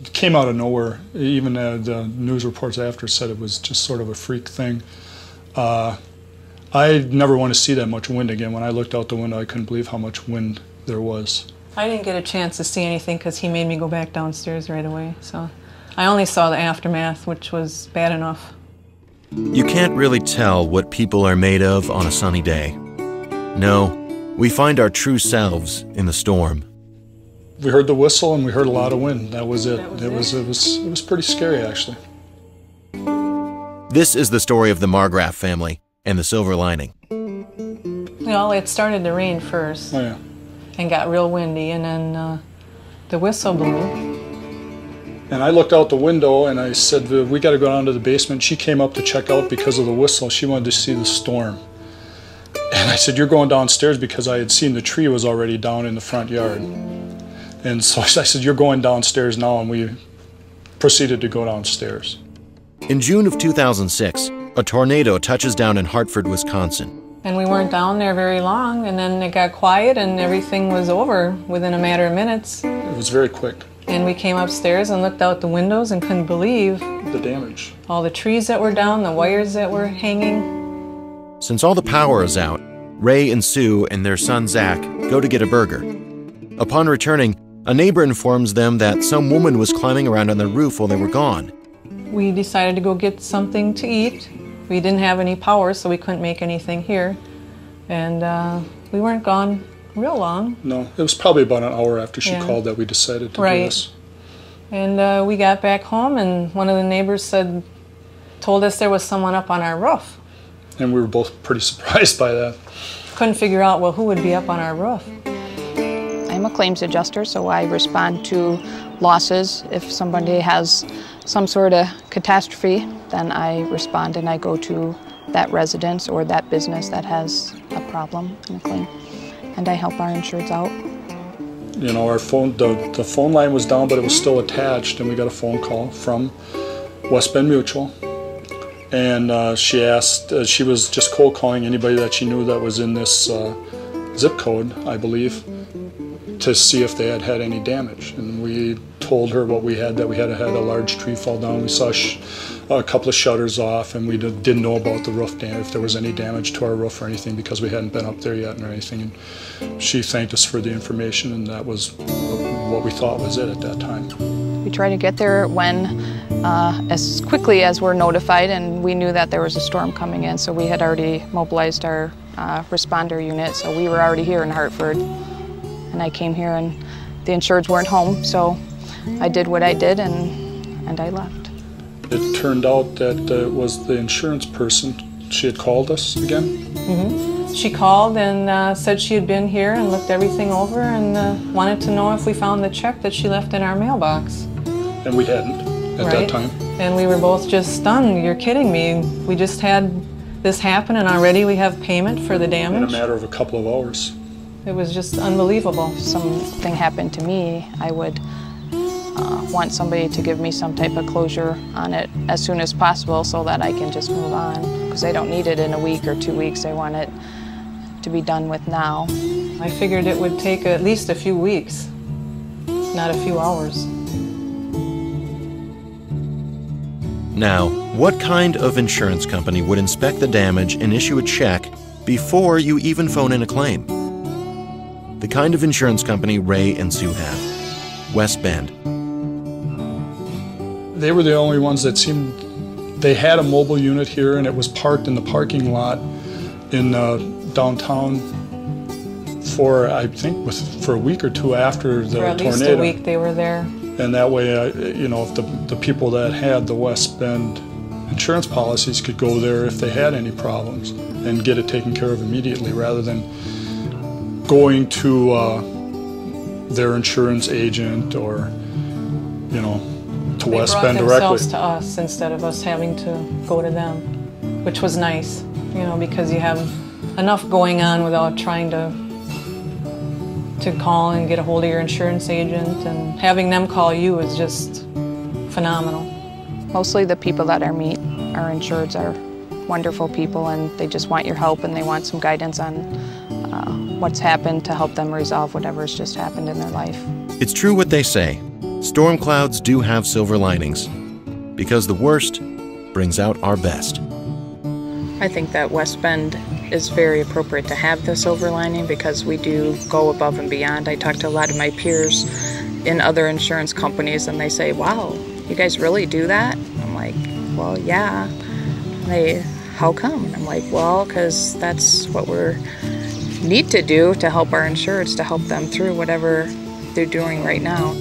It came out of nowhere. Even the news reports after said it was just sort of a freak thing. I never want to see that much wind again. When I looked out the window, I couldn't believe how much wind there was. I didn't get a chance to see anything because he made me go back downstairs right away. So I only saw the aftermath, which was bad enough. You can't really tell what people are made of on a sunny day. No, we find our true selves in the storm. We heard the whistle and we heard a lot of wind. That was it. It was pretty scary, actually. This is the story of the Magraf family and the silver lining. Well, it started to rain first. Oh, yeah. And got real windy, and then the whistle blew. And I looked out the window and I said, we got to go down to the basement. She came up to check out because of the whistle. She wanted to see the storm. And I said, you're going downstairs, because I had seen the tree was already down in the front yard. And so I said, you're going downstairs now, and we proceeded to go downstairs. In June of 2006, a tornado touches down in Hartford, Wisconsin. And we weren't down there very long, and then it got quiet and everything was over within a matter of minutes. It was very quick. And we came upstairs and looked out the windows and couldn't believe the damage. All the trees that were down, the wires that were hanging. Since all the power is out, Ray and Sue and their son Zach go to get a burger. Upon returning, a neighbor informs them that some woman was climbing around on the roof while they were gone. We decided to go get something to eat. We didn't have any power, so we couldn't make anything here. And we weren't gone real long. No, it was probably about an hour after she called that we decided to do this. And we got back home, and one of the neighbors told us there was someone up on our roof. And we were both pretty surprised by that. Couldn't figure out, well, who would be up on our roof? I'm a claims adjuster, so I respond to losses. If somebody has some sort of catastrophe, then I respond and I go to that residence or that business that has a problem and a claim. And I help our insureds out. You know, our phone, the phone line was down, but it was still attached, and we got a phone call from West Bend Mutual. And she asked, she was just cold calling anybody that she knew that was in this zip code, I believe, to see if they had any damage. And we told her what we had, that we had had a large tree fall down. We saw a couple of shutters off, and we didn't know about the roof damage, if there was any damage to our roof or anything, because we hadn't been up there yet or anything. And she thanked us for the information, and that was what we thought was it at that time. We try to get there as quickly as we're notified, and we knew that there was a storm coming in, so we had already mobilized our responder unit, so we were already here in Hartford. And I came here and the insureds weren't home, so I did what I did and I left. It turned out that it was the insurance person. She had called us again. Mm-hmm. She called and said she had been here and looked everything over and wanted to know if we found the check that she left in our mailbox. And we hadn't at that time. And we were both just stunned. You're kidding me. We just had this happen and already we have payment for the damage. In a matter of a couple of hours. It was just unbelievable. If something happened to me, I would want somebody to give me some type of closure on it as soon as possible so that I can just move on. Because I don't need it in a week or 2 weeks. I want it to be done with now. I figured it would take at least a few weeks, not a few hours. Now, what kind of insurance company would inspect the damage and issue a check before you even phone in a claim? The kind of insurance company Ray and Sue have, West Bend. They were the only ones that seemed, they had a mobile unit here, and it was parked in the parking lot in downtown for, I think, for a week or two after the tornado. For at least a week they were there. And that way, you know, if the people that had the West Bend insurance policies could go there if they had any problems and get it taken care of immediately, rather than going to their insurance agent or, you know, to West Bend directly. They brought themselves to us instead of us having to go to them, which was nice, you know, because you have enough going on without trying to call and get a hold of your insurance agent, and having them call you is just phenomenal. Mostly the people that I meet, our insureds, are wonderful people, and they just want your help and they want some guidance on what's happened to help them resolve whatever's just happened in their life. It's true what they say. Storm clouds do have silver linings, because the worst brings out our best. I think that West Bend is very appropriate to have the silver lining because we do go above and beyond. I talk to a lot of my peers in other insurance companies and they say, wow, you guys really do that? I'm like, well, yeah. How come? I'm like, well, because that's what we need to do to help our insureds, to help them through whatever they're doing right now.